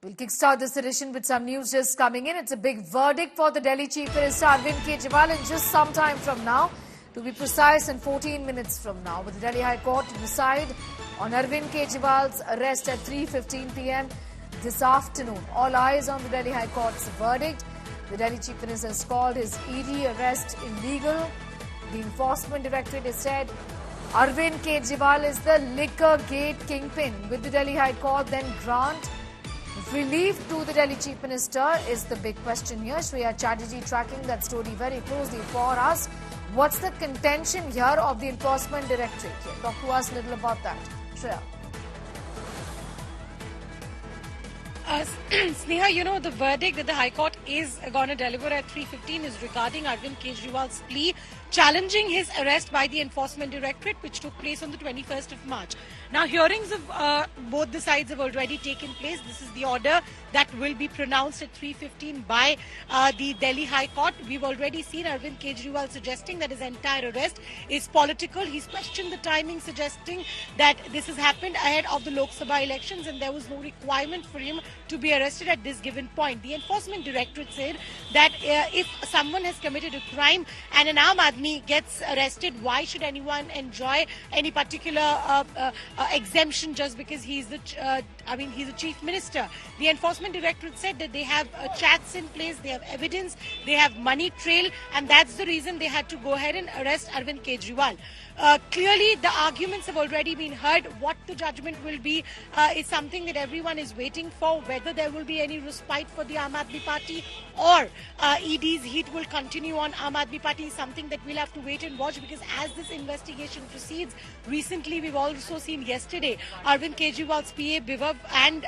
We'll kickstart this edition with some news just coming in. It's a big verdict for the Delhi Chief Minister Arvind Kejriwal in just some time from now. To be precise, in 14 minutes from now, with the Delhi High Court to decide on Arvind Kejriwal's arrest at 3:15 p.m. this afternoon. All eyes on the Delhi High Court's verdict. The Delhi Chief Minister has called his ED arrest illegal. The Enforcement Directorate has said Arvind Kejriwal is the liquor gate kingpin. With the Delhi High Court then grant relief to the Delhi Chief Minister is the big question here. Shreya Chatterjee tracking that story very closely for us. What's the contention here of the Enforcement Directorate? Talk to us a little about that. Shreya. Sneha, the verdict that the High Court is going to deliver at 3:15 is regarding Arvind Kejriwal's plea challenging his arrest by the Enforcement Directorate, which took place on the 21st of March. Now, hearings of both the sides have already taken place. This is the order that will be pronounced at 3:15 by the Delhi High Court. We've already seen Arvind Kejriwal suggesting that his entire arrest is political. He's questioned the timing, suggesting that this has happened ahead of the Lok Sabha elections and there was no requirement for him to be arrested at this given point. The Enforcement Directorate said that if someone has committed a crime and an Aam Aadmi gets arrested, why should anyone enjoy any particular exemption just because he's the he's a chief minister? The Enforcement Directorate said that they have chats in place, they have evidence, they have money trail, and that's the reason they had to go ahead and arrest Arvind Kejriwal. Clearly, the arguments have already been heard. What the judgment will be is something that everyone is waiting for. Whether there will be any respite for the Aam Aadmi Party or ED's heat will continue on Aam Aadmi Party is something that we'll have to wait and watch, because as this investigation proceeds, recently we've also seen yesterday Arvind Kejriwal's PA Bibhav and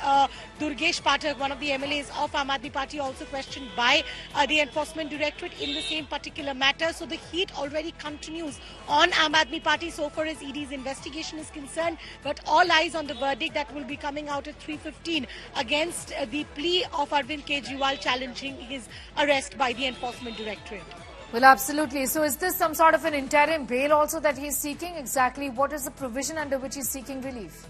Durgesh Pathak, one of the MLAs of Aam Aadmi Party, also questioned by the Enforcement Directorate in the same particular matter. So the heat already continues on Aam Aadmi Party so far as ED's investigation is concerned, but all eyes on the verdict that will be coming out at 3:15 against the plea of Arvind Kejriwal challenging his arrest by the Enforcement Directorate. Well, absolutely. So is this some sort of an interim bail also that he's seeking? Exactly what is the provision under which he's seeking relief?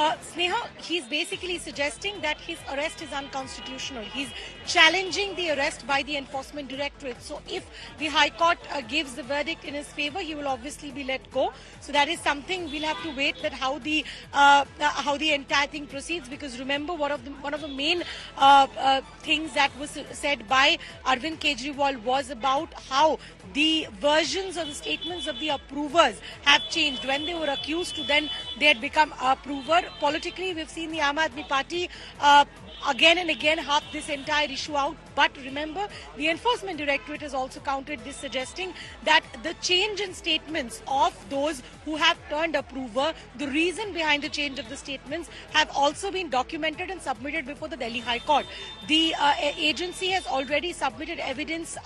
Sneha, he's basically suggesting that his arrest is unconstitutional. He's challenging the arrest by the Enforcement Directorate. So if the High Court gives the verdict in his favor, he will obviously be let go. So that is something we'll have to wait that how the entire thing proceeds. Because remember, one of the main things that was said by Arvind Kejriwal was about how the versions or the statements of the approvers have changed. When they were accused to then they had become approver. Politically, we've seen the Aam Aadmi Party again and again harp this entire issue out. But remember, the Enforcement Directorate has also countered this, suggesting that the change in statements of those who have turned approver, the reason behind the change of the statements have also been documented and submitted before the Delhi High Court. The agency has already submitted evidence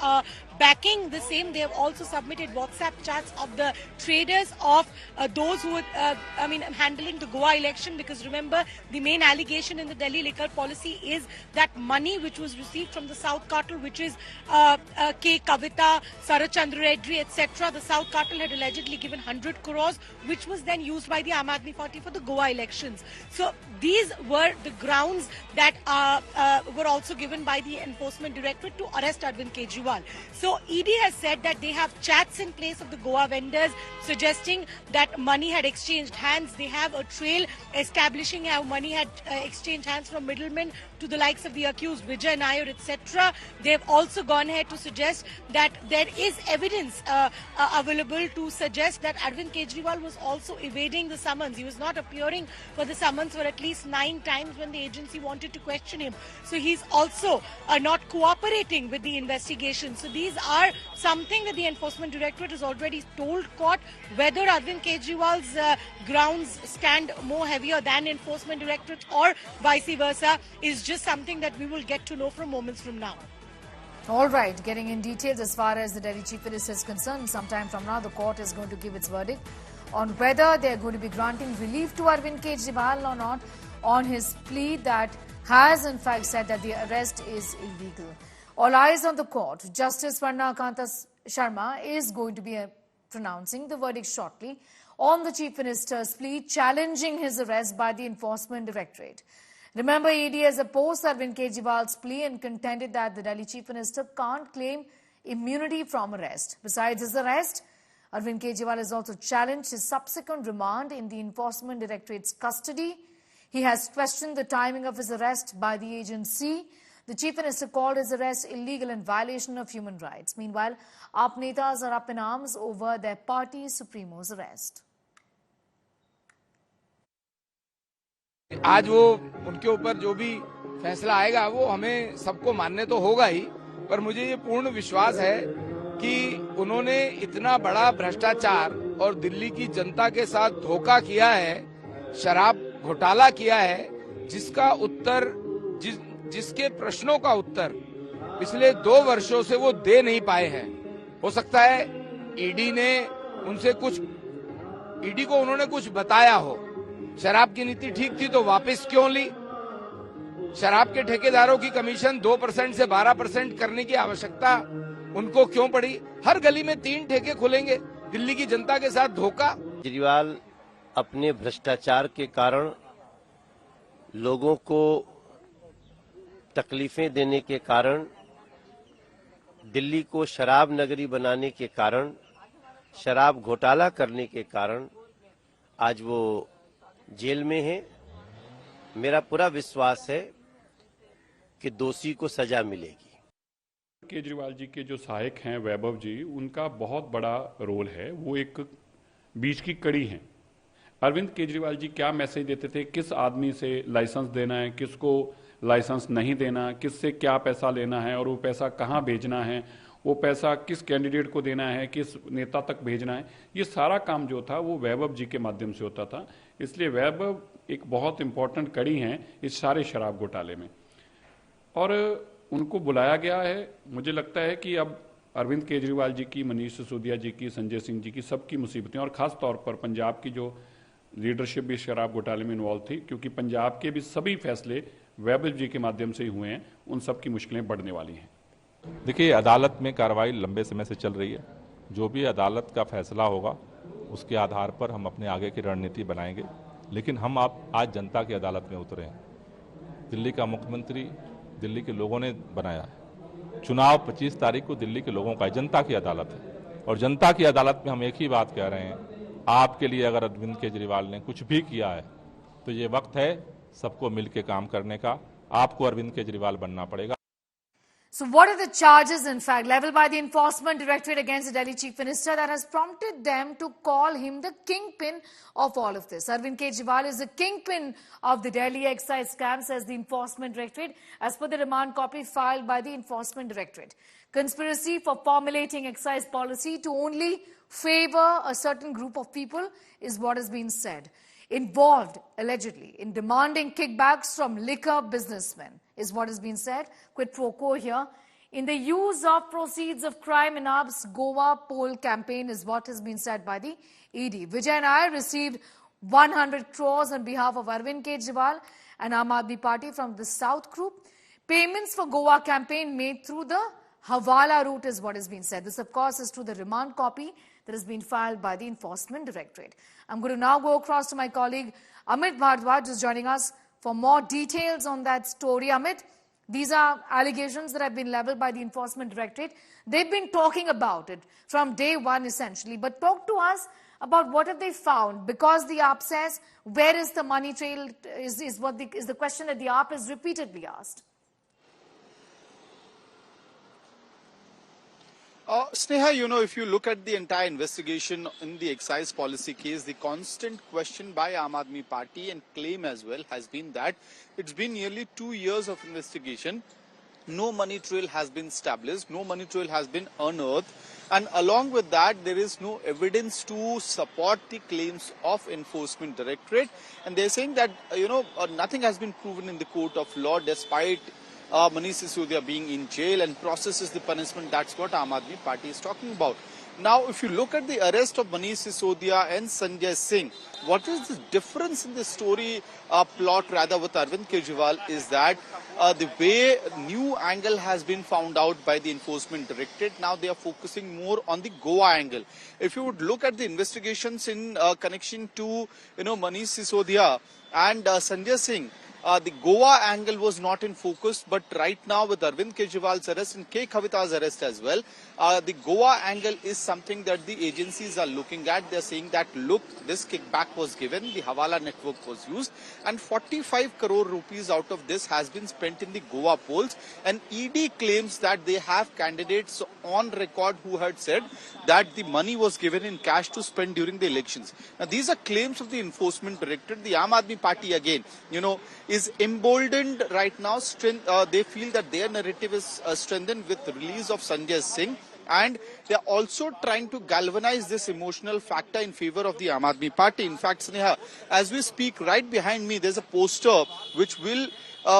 backing the same. They have also submitted WhatsApp chats of the traders of those who were handling the Goa election, because remember, the main allegation in the Delhi liquor policy is that money which was received from the South Cartel, which is K. Kavita, Sarachandra Reddy, etc. The South Cartel had allegedly given 100 crores, which was then used by the Aam Aadmi Party for the Goa elections. So these were the grounds that were also given by the Enforcement Directorate to arrest Arvind Kejriwal. So ED has said that they have chats in place of the Goa vendors, suggesting that money had exchanged hands. They have a trail establishing how money had exchanged hands from middlemen to the likes of the accused Vijay Nair, etc. They have also gone ahead to suggest that there is evidence available to suggest that Arvind Kejriwal was also evading the summons. He was not appearing for the summons for at least 9 times when the agency wanted to question him. So he's also not cooperating with the investigation. So these are something that the Enforcement Directorate has already told court. Whether Arvind Kejriwal's grounds stand more heavier than Enforcement Directorate or vice versa is just something that we will get to know from moments from now. All right, getting in details as far as the Delhi Chief Minister is concerned, sometime from now the court is going to give its verdict on whether they are going to be granting relief to Arvind Kejriwal or not on his plea that has in fact said that the arrest is illegal. All eyes on the court. Justice Swarna Akanta Sharma is going to be pronouncing the verdict shortly on the Chief Minister's plea, challenging his arrest by the Enforcement Directorate. Remember, ED has opposed Arvind Kejriwal's plea and contended that the Delhi Chief Minister can't claim immunity from arrest. Besides his arrest, Arvind Kejriwal has also challenged his subsequent remand in the Enforcement Directorate's custody. He has questioned the timing of his arrest by the agency. The Chief Minister called his arrest illegal and violation of human rights. Meanwhile, AAP netas are up in arms over their party supremo's arrest. आज वो उनके ऊपर जो भी फैसला आएगा वो हमें सबको मानने तो होगा ही, पर मुझे ये पूर्ण विश्वास है कि उन्होंने इतना बड़ा भ्रष्टाचार और दिल्ली की जनता के साथ धोखा किया है, शराब घोटाला किया है, जिसका उत्तर जिसके प्रश्नों का उत्तर पिछले 2 वर्षों से वो दे नहीं पाए हैं। हो सकता है ईडी ने उनसे ईडी को उन्होंने कुछ बताया हो। शराब की नीति ठीक थी तो वापस क्यों ली? शराब के ठेकेदारों की कमीशन 2% से 12% करने की आवश्यकता उनको क्यों पड़ी? हर गली में 3 ठेके खुलेंगे। दिल्ली की जनता के साथ धोखा। केजरीवाल अपने भ्रष्टाचार के कारण लोगों को तकलीफें देने के कारण, दिल्ली को शराब नगरी बनाने के कारण, शराब घोटाला करने के कारण आज वो जेल में है। मेरा पूरा विश्वास है कि दोषी को सजा मिलेगी। केजरीवाल जी के जो सहायक हैं वैभव जी, उनका बहुत बड़ा रोल है, वो एक बीच की कड़ी हैं। अरविंद केजरीवाल जी क्या मैसेज देते थे, किस आदमी से लाइसेंस देना है, किसको लाइसेंस नहीं देना, किससे क्या पैसा लेना है और वो पैसा कहाँ भेजना है, वो पैसा किस कैंडिडेट को देना है, किस नेता तक भेजना है, ये सारा काम जो था वो वैभव जी के माध्यम से होता था। इसलिए वैभव एक बहुत इंपॉर्टेंट कड़ी हैं इस सारे शराब घोटाले में और उनको बुलाया गया है। मुझे लगता है कि अब अरविंद केजरीवाल जी की, मनीष सिसोदिया जी की, संजय सिंह जी की, सबकी मुसीबतें और खास तौर पर पंजाब की जो लीडरशिप भी शराब घोटाले में इन्वॉल्व थी, क्योंकि पंजाब के भी सभी फैसले वैभव जी के माध्यम से ही हुए हैं, उन सब की मुश्किलें बढ़ने वाली हैं। देखिए, अदालत में कार्रवाई लंबे समय से चल रही है। जो भी अदालत का फैसला होगा उसके आधार पर हम अपने आगे की रणनीति बनाएंगे, लेकिन हम आज जनता की अदालत में उतरे हैं। दिल्ली का मुख्यमंत्री दिल्ली के लोगों ने बनाया है। चुनाव 25 तारीख को दिल्ली के लोगों का, जनता की अदालत है और जनता की अदालत में हम एक ही बात कह रहे हैं, आपके लिए अगर अरविंद केजरीवाल ने कुछ भी किया है तो ये वक्त है सबको मिलकर काम करने का। आपको अरविंद केजरीवाल बनना पड़ेगा। So what are the charges, in fact, leveled by the Enforcement Directorate against the Delhi Chief Minister that has prompted them to call him the kingpin of all of this? Arvind Kejriwal is the kingpin of the Delhi excise scam, says the Enforcement Directorate, as per the remand copy filed by the Enforcement Directorate. Conspiracy for formulating excise policy to only favor a certain group of people is what has been said. Involved, allegedly, in demanding kickbacks from liquor businessmen is what has been said. Quid pro quo here. In the use of proceeds of crime in AAP's Goa poll campaign is what has been said by the ED. Vijay Nair received 100 crores on behalf of Arvind Kejriwal and Aam Aadmi Party from the South Group. Payments for Goa campaign made through the Hawala route is what has been said. This, of course, is through the remand copy that has been filed by the Enforcement Directorate. I'm going to now go across to my colleague Amit Bhardwaj, who's joining us for more details on that story. Amit, these are allegations that have been leveled by the Enforcement Directorate. They've been talking about it from day one, essentially. But talk to us about what have they found, because the AAP says, where is the money trail, is the question that the AAP has repeatedly asked. Sneha, you know, if you look at the entire investigation in the excise policy case, the constant question by Aam Aadmi Party and claim as well has been that it's been nearly 2 years of investigation. No money trail has been established, no money trail has been unearthed, and along with that, there is no evidence to support the claims of Enforcement Directorate. And they're saying that, nothing has been proven in the court of law despite Monish Sisodia being in jail and processes the punishment. That's what Aam Aadmi Party is talking about. Now, if you look at the arrest of Manish Sisodia and Sanjay Singh, what is the difference in the story plot rather with Arvind Kejriwal is that the way new angle has been found out by the enforcement directorate, now they are focusing more on the Goa angle. If you would look at the investigations in connection to, Manish Sisodia and Sanjay Singh, the Goa angle was not in focus, but right now with Arvind Kejriwal's arrest and K. Kavita's arrest as well, the Goa angle is something that the agencies are looking at. They're saying that, look, this kickback was given, the Hawala network was used, and 45 crore rupees out of this has been spent in the Goa polls. And ED claims that they have candidates on record who had said that the money was given in cash to spend during the elections. Now, these are claims of the enforcement directorate. The Aam Aadmi Party again, is emboldened right now. They feel that their narrative is strengthened with the release of Sanjay Singh, and they are also trying to galvanize this emotional factor in favor of the Aam Aadmi Party. In fact, Sneha, as we speak, right behind me, there's a poster which will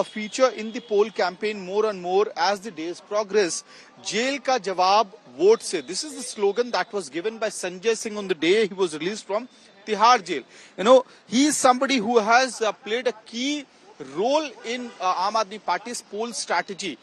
feature in the poll campaign more and more as the days progress. Jail ka jawab vote se. This is the slogan that was given by Sanjay Singh on the day he was released from Tihar jail. He is somebody who has played a key role in Aam Aadmi Party's poll strategy.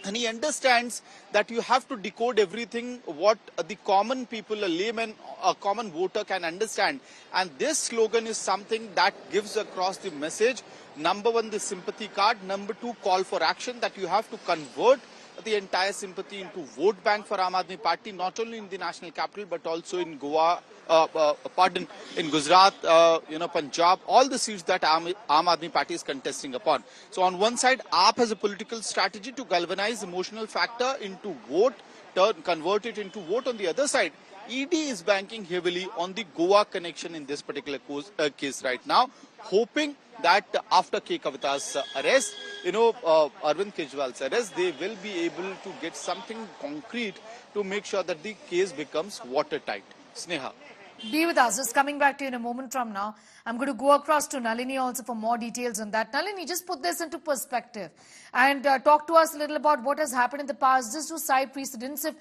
And he understands that you have to decode everything what the common people, a layman, a common voter can understand. And this slogan is something that gives across the message. Number one, the sympathy card. Number two, call for action, that you have to convert the entire sympathy into vote bank for Aam Aadmi Party, not only in the national capital, but also in Goa, in Gujarat, Punjab, all the seats that Aam Aadmi Party is contesting upon. So on one side, AAP has a political strategy to galvanize emotional factor into vote, convert it into vote. On the other side, ED is banking heavily on the Goa connection in this particular case right now, hoping that after K. Kavita's arrest, Arvind Kejriwal's arrest, they will be able to get something concrete to make sure that the case becomes watertight. Sneha. Be with us. Just coming back to you in a moment from now. I'm going to go across to Nalini also for more details on that. Nalini, just put this into perspective and talk to us a little about what has happened in the past, just to cite precedents. If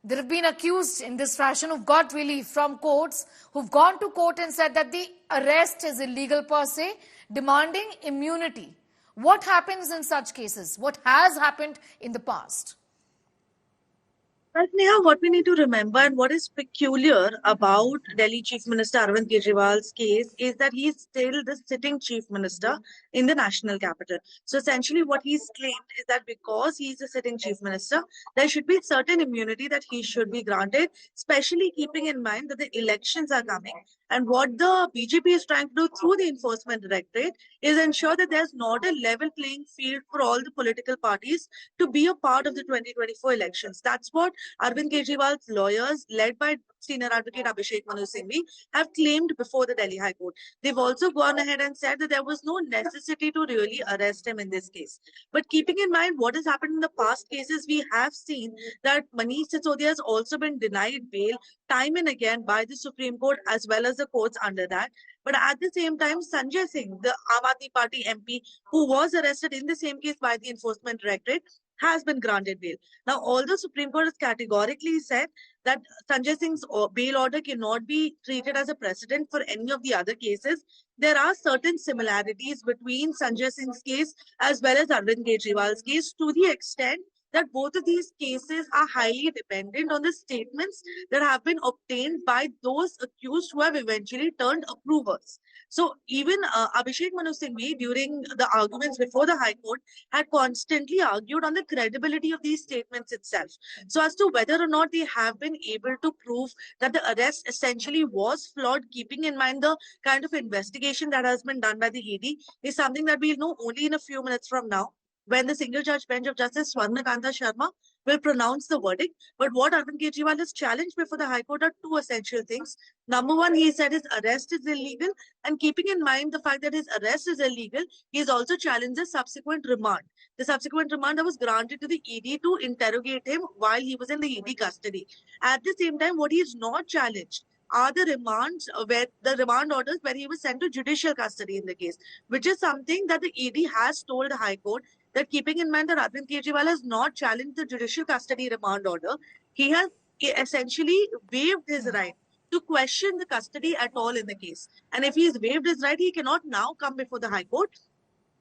there have been accused in this fashion who've got relief from courts, who've gone to court and said that the arrest is illegal per se, demanding immunity. What happens in such cases? What has happened in the past? But Neha, what we need to remember and what is peculiar about Delhi Chief Minister Arvind Kejriwal's case is that he is still the sitting Chief Minister in the national capital. So essentially what he's claimed is that because he's a sitting Chief Minister, there should be certain immunity that he should be granted, especially keeping in mind that the elections are coming. And what the BJP is trying to do through the Enforcement Directorate is ensure that there's not a level playing field for all the political parties to be a part of the 2024 elections. That's what Arvind Kejriwal's lawyers, led by Senior Advocate Abhishek Manu Singhvi, have claimed before the Delhi High Court. They've also gone ahead and said that there was no necessity to really arrest him in this case. But keeping in mind what has happened in the past cases, we have seen that Manish Sisodia has also been denied bail time and again by the Supreme Court as well as the courts under that. But at the same time, Sanjay Singh, the Aam Aadmi Party MP, who was arrested in the same case by the Enforcement Directorate, has been granted bail. Now, although Supreme Court has categorically said that Sanjay Singh's bail order cannot be treated as a precedent for any of the other cases, there are certain similarities between Sanjay Singh's case as well as Arvind Kejriwal's case, to the extent that both of these cases are highly dependent on the statements that have been obtained by those accused who have eventually turned approvers. So even Abhishek Manu Singhvi, during the arguments before the High Court, had constantly argued on the credibility of these statements itself. So as to whether or not they have been able to prove that the arrest essentially was flawed, keeping in mind the kind of investigation that has been done by the ED, is something that we'll know only in a few minutes from now, when the single judge bench of Justice Swarnakanta Sharma will pronounce the verdict. But what Arvind Kejriwal has challenged before the High Court are two essential things. Number one, he said his arrest is illegal, and keeping in mind the fact that his arrest is illegal, he has also challenged the subsequent remand. The subsequent remand that was granted to the ED to interrogate him while he was in the ED custody. At the same time, what he is not challenged are the remands, where the remand orders where he was sent to judicial custody in the case, which is something that the ED has told the High Court, that keeping in mind that Arvind Kejriwal has not challenged the judicial custody remand order, he has essentially waived his right to question the custody at all in the case. And if he's waived his right, he cannot now come before the High Court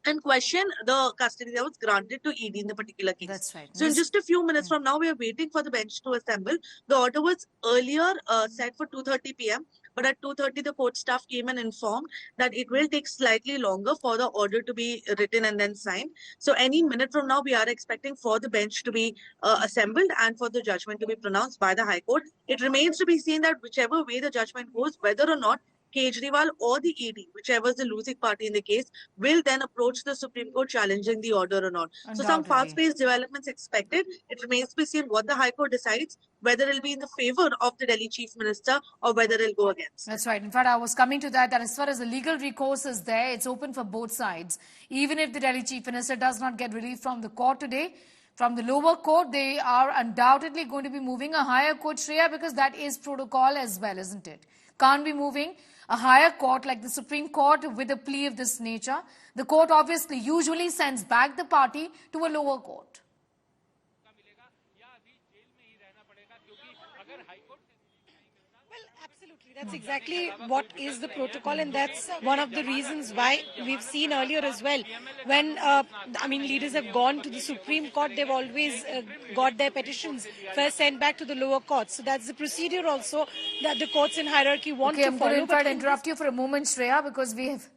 and question the custody that was granted to ED in the particular case. That's right. So in just a few minutes from now, we are waiting for the bench to assemble. The order was earlier set for 2:30 p.m. But at 2:30, the court staff came and informed that it will take slightly longer for the order to be written and then signed. So any minute from now, we are expecting for the bench to be assembled and for the judgment to be pronounced by the High Court. It remains to be seen that whichever way the judgment goes, whether or not Kejriwal or the ED, whichever is the losing party in the case, will then approach the Supreme Court challenging the order or not. So some fast-paced developments expected. It remains to be seen what the High Court decides, whether it will be in the favor of the Delhi Chief Minister or whether it will go against. That's right. In fact, I was coming to that as far as the legal recourse is there, it's open for both sides. Even if the Delhi Chief Minister does not get relief from the court today, from the lower court, they are undoubtedly going to be moving a higher court, Shreya, because that is protocol as well, isn't it? Can't be moving a higher court like the Supreme Court with a plea of this nature. The court obviously usually sends back the party to a lower court. Well, absolutely. That's exactly what is the protocol, and that's one of the reasons why we've seen earlier as well. When, leaders have gone to the Supreme Court, they've always got their petitions first sent back to the lower court. So that's the procedure also that the courts in hierarchy want to follow. I'm going to interrupt you for a moment, Shreya, because we have